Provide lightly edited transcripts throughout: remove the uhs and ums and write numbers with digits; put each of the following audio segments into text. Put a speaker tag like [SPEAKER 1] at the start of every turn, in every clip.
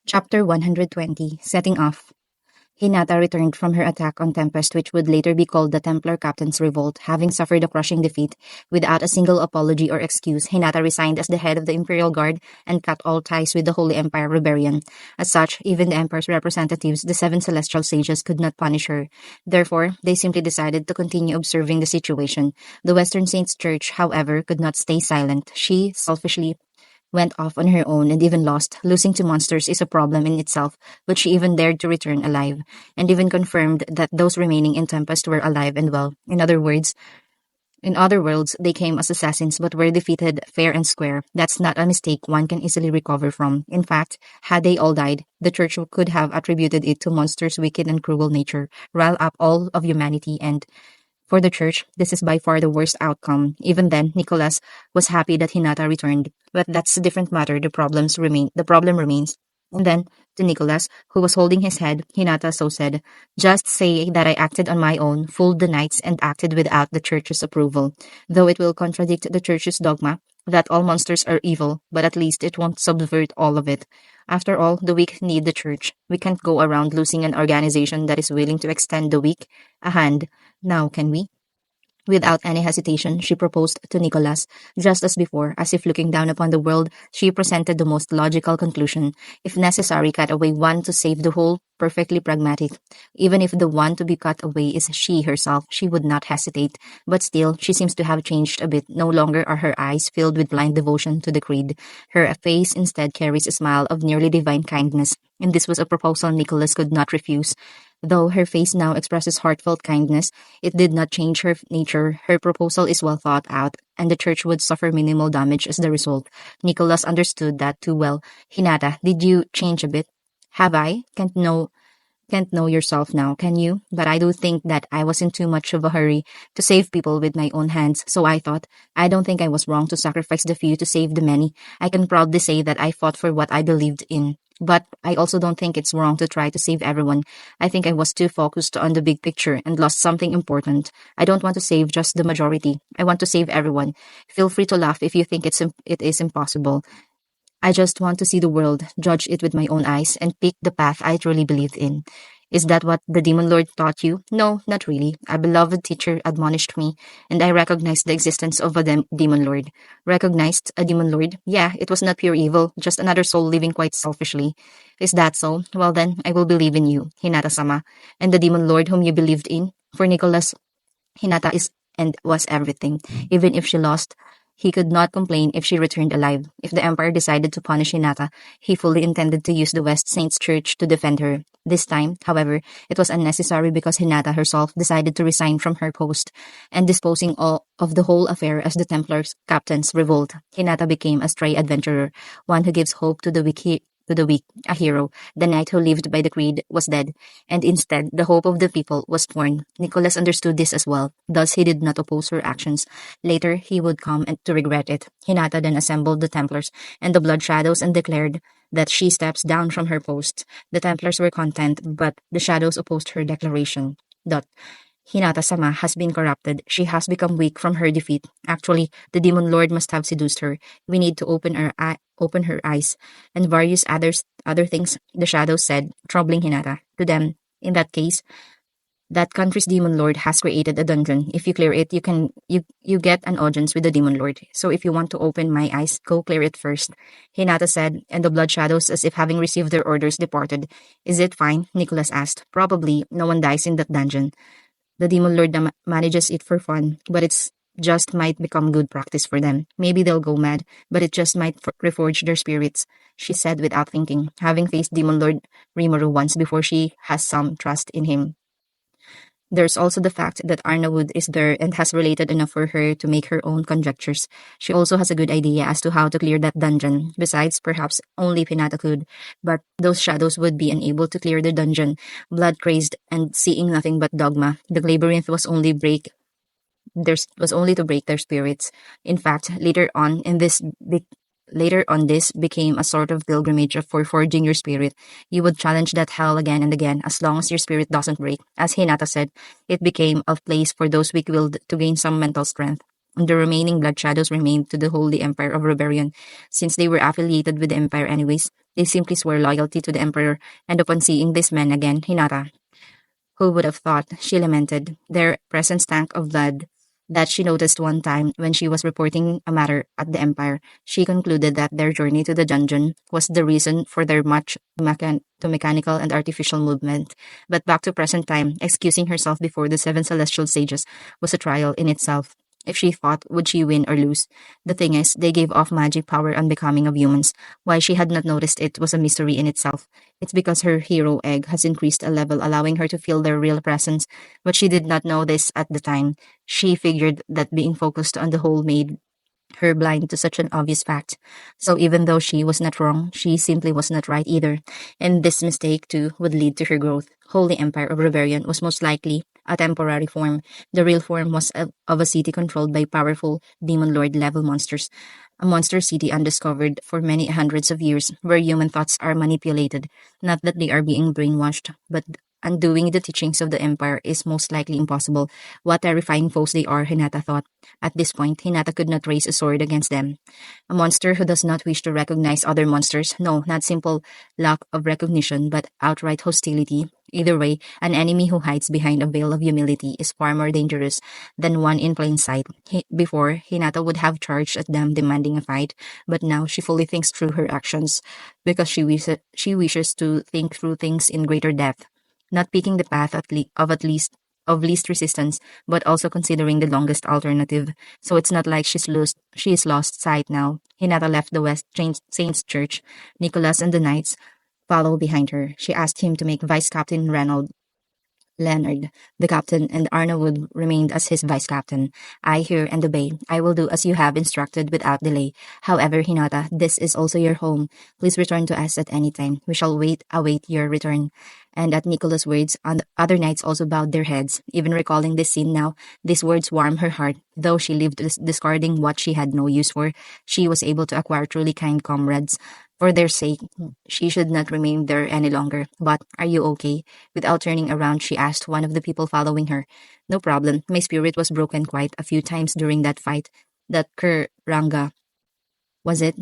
[SPEAKER 1] Chapter 120 Setting Off. Hinata returned from her attack on Tempest, which would later be called the Templar Captain's Revolt, having suffered a crushing defeat. Without a single apology or excuse, Hinata resigned as the head of the Imperial Guard and cut all ties with the Holy Empire Rebellion. As such, even the Emperor's representatives, the seven celestial sages, could not punish her. Therefore, they simply decided to continue observing the situation. The Western Saints Church, however, could not stay silent. She selfishly went off on her own and even lost. Losing to monsters is a problem in itself, but she even dared to return alive, and even confirmed that those remaining in Tempest were alive and well. In other worlds, they came as assassins but were defeated fair and square. That's not a mistake one can easily recover from. In fact, had they all died, the church could have attributed it to monsters' wicked and cruel nature, rile up all of humanity, and for the church, this is by far the worst outcome. Even then, Nicholas was happy that Hinata returned. But that's a different matter. The problem remains. And then, to Nicholas, who was holding his head, Hinata so said, "Just say that I acted on my own, fooled the knights, and acted without the church's approval. Though it will contradict the church's dogma that all monsters are evil, but at least it won't subvert all of it. After all, the weak need the church. We can't go around losing an organization that is willing to extend the weak a hand. Now, can we?" Without any hesitation, she proposed to Nicholas. Just as before, as if looking down upon the world, she presented the most logical conclusion. If necessary, cut away one to save the whole. Perfectly pragmatic. Even if the one to be cut away is she herself, she would not hesitate. But still, she seems to have changed a bit. No longer are her eyes filled with blind devotion to the creed. Her face instead carries a smile of nearly divine kindness. And this was a proposal Nicholas could not refuse. Though her face now expresses heartfelt kindness, it did not change her nature. Her proposal is well thought out, and the church would suffer minimal damage as the result. Nicholas understood that too well. "Hinata, did you change a bit?" "Have I? Can't know yourself now, can you? But I do think that I was in too much of a hurry to save people with my own hands, so I thought, I don't think I was wrong to sacrifice the few to save the many. I can proudly say that I fought for what I believed in. But I also don't think it's wrong to try to save everyone. I think I was too focused on the big picture and lost something important. I don't want to save just the majority. I want to save everyone. Feel free to laugh if you think it is impossible. I just want to see the world, judge it with my own eyes, and pick the path I truly believed in." "Is that what the Demon Lord taught you?" "No, not really. A beloved teacher admonished me, and I recognized the existence of a Demon Lord." "Recognized a Demon Lord?" "Yeah, it was not pure evil, just another soul living quite selfishly." "Is that so? Well then, I will believe in you, Hinata-sama, and the Demon Lord whom you believed in." For Nicholas, Hinata is and was everything. Even if she lost, he could not complain if she returned alive. If the Empire decided to punish Hinata, he fully intended to use the West Saints Church to defend her. This time, however, it was unnecessary because Hinata herself decided to resign from her post, and disposing of the whole affair as the Templars' captain's revolt. Hinata became a stray adventurer, one who gives hope to the weak, a hero. The knight who lived by the creed was dead, and instead the hope of the people was torn. Nicholas understood this as well, thus he did not oppose her actions. Later he would come and to regret it. Hinata then assembled the Templars and the Blood Shadows and declared that she steps down from her post. The Templars were content, but the Shadows opposed her declaration. Dot. Hinata-sama has been corrupted. She has become weak from her defeat. Actually, the Demon Lord must have seduced her. We need to open her eyes, and various other things the shadows said, troubling Hinata. To them, in that case, that country's Demon Lord has created a dungeon. If you clear it, you get an audience with the Demon Lord. So if you want to open my eyes, go clear it first. Hinata said, and the Blood Shadows, as if having received their orders, departed. Is it fine? Nicholas asked. Probably. No one dies in that dungeon. The Demon Lord manages it for fun, but it's just might become good practice for them. Maybe they'll go mad, but it just might reforge their spirits, she said without thinking, having faced Demon Lord Rimuru once before. She has some trust in him. There's also the fact that Arnawood is there and has related enough for her to make her own conjectures. She also has a good idea as to how to clear that dungeon. Besides, perhaps only Pinata could, but those shadows would be unable to clear the dungeon. Blood-crazed and seeing nothing but dogma, the labyrinth was only to break their spirits. In fact, later on this became a sort of pilgrimage for forging your spirit. You would challenge that hell again and again as long as your spirit doesn't break. As Hinata said, it became a place for those weak-willed to gain some mental strength. And the remaining Blood Shadows remained to the Holy Empire of Rebellion, since they were affiliated with the Empire anyways. They simply swore loyalty to the emperor, and upon seeing this man again, Hinata, who would have thought, she lamented, their presence stank of blood that she noticed one time when she was reporting a matter at the Empire. She concluded that their journey to the dungeon was the reason for their much to mechanical and artificial movement. But back to present time, excusing herself before the seven celestial sages was a trial in itself. If she fought, would she win or lose? The thing is, they gave off magic power unbecoming of humans. Why she had not noticed it was a mystery in itself. It's because her hero egg has increased a level, allowing her to feel their real presence, but she did not know this at the time. She figured that being focused on the whole made her blind to such an obvious fact. So even though she was not wrong, she simply was not right either. And this mistake, too, would lead to her growth. Holy Empire of Rebellion was most likely a temporary form. The real form was of a city controlled by powerful demon lord level monsters. A monster city undiscovered for many hundreds of years, where human thoughts are manipulated. Not that they are being brainwashed, but undoing the teachings of the Empire is most likely impossible. What terrifying foes they are, Hinata thought. At this point, Hinata could not raise a sword against them. A monster who does not wish to recognize other monsters. No, not simple lack of recognition, but outright hostility. Either way, an enemy who hides behind a veil of humility is far more dangerous than one in plain sight. Before, Hinata would have charged at them demanding a fight, but now she fully thinks through her actions because she wishes to think through things in greater depth, not picking the path of least resistance, but also considering the longest alternative. So it's not like she is lost sight now. Hinata left the West Saints Church. Nicholas and the knights follow behind her. She asked him to make Vice Captain Leonard, the captain, and Arnawood remained as his vice captain. I hear and obey. I will do as you have instructed without delay. However, Hinata, this is also your home. Please return to us at any time. We shall await your return. And at Nicholas' words, other knights also bowed their heads. Even recalling this scene now, these words warmed her heart. Though she lived discarding what she had no use for, she was able to acquire truly kind comrades. For their sake, she should not remain there any longer. But, are you okay? Without turning around, she asked one of the people following her. No problem. My spirit was broken quite a few times during that fight. That Kuranga, was it?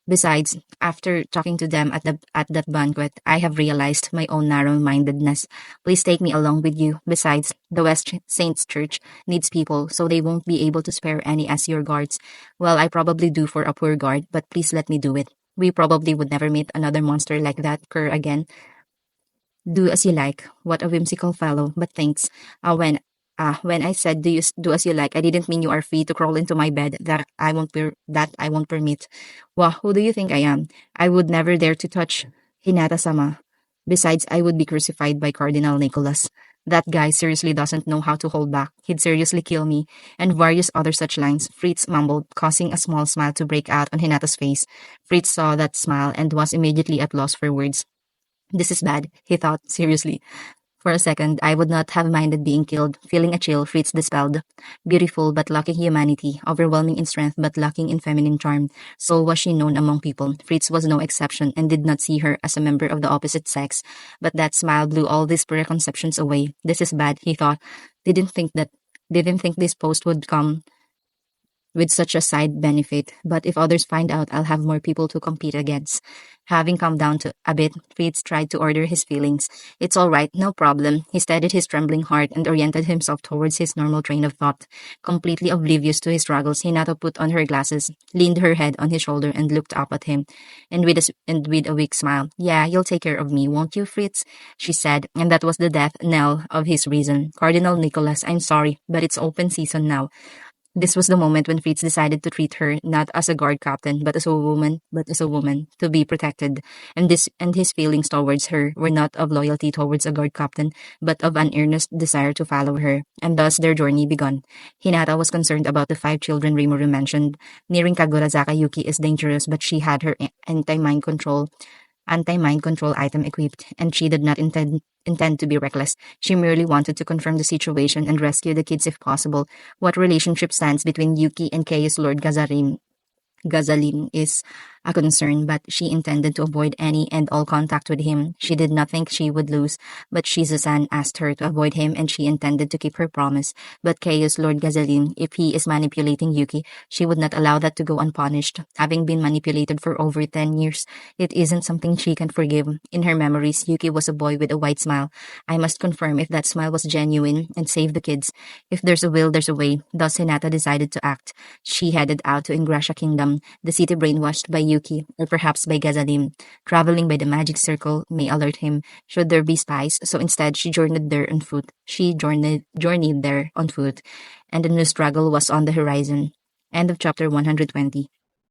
[SPEAKER 1] Besides, after talking to them at that banquet, I have realized my own narrow-mindedness. Please take me along with you. Besides, the West Saints Church needs people, so they won't be able to spare any as your guards. Well, I probably do for a poor guard, but please let me do it. We probably would never meet another monster like that cur again. Do as you like. What a whimsical fellow, but thanks. When I said do as you like, I didn't mean you are free to crawl into my bed. That I won't permit. Wah, who do you think I am? I would never dare to touch Hinata-sama. Besides, I would be crucified by Cardinal Nicholas. That guy seriously doesn't know how to hold back. He'd seriously kill me. And various other such lines, Fritz mumbled, causing a small smile to break out on Hinata's face. Fritz saw that smile and was immediately at loss for words. This is bad, he thought, seriously. For a second, I would not have minded being killed. Feeling a chill, Fritz dispelled. Beautiful but lacking humanity, overwhelming in strength but lacking in feminine charm. So was she known among people. Fritz was no exception and did not see her as a member of the opposite sex. But that smile blew all these preconceptions away. This is bad, he thought. Didn't think this post would come with such a side benefit, but if others find out, I'll have more people to compete against. Having calmed down to a bit, Fritz tried to order his feelings. It's all right, no problem. He steadied his trembling heart and oriented himself towards his normal train of thought. Completely oblivious to his struggles, Hinata put on her glasses, leaned her head on his shoulder, and looked up at him. And with a weak smile, "Yeah, you'll take care of me, won't you, Fritz?" she said, and that was the death knell of his reason. "Cardinal Nicholas, I'm sorry, but it's open season now." This was the moment when Fritz decided to treat her not as a guard captain, but as a woman, to be protected. And his feelings towards her were not of loyalty towards a guard captain, but of an earnest desire to follow her. And thus their journey began. Hinata was concerned about the 5 children Rimuru mentioned. Nearing Kagurazaka Yuki is dangerous, but she had her anti-mind control item equipped, and she did not intend to be reckless. She merely wanted to confirm the situation and rescue the kids if possible. What relationship stands between Yuki and Chaos Lord Gazalim is a concern, but she intended to avoid any and all contact with him. She did not think she would lose, but Shizusan asked her to avoid him and she intended to keep her promise. But Chaos Lord Gazalin, if he is manipulating Yuki, she would not allow that to go unpunished. Having been manipulated for over 10 years, it isn't something she can forgive. In her memories, Yuki was a boy with a white smile. I must confirm if that smile was genuine and save the kids. If there's a will, there's a way. Thus, Hinata decided to act. She headed out to Ingrasha Kingdom, the city brainwashed by Yuki, or perhaps by Gazalim. Traveling by the magic circle may alert him should there be spies, so instead she journeyed there on foot. She journeyed there on foot, and a new struggle was on the horizon. End of chapter 120.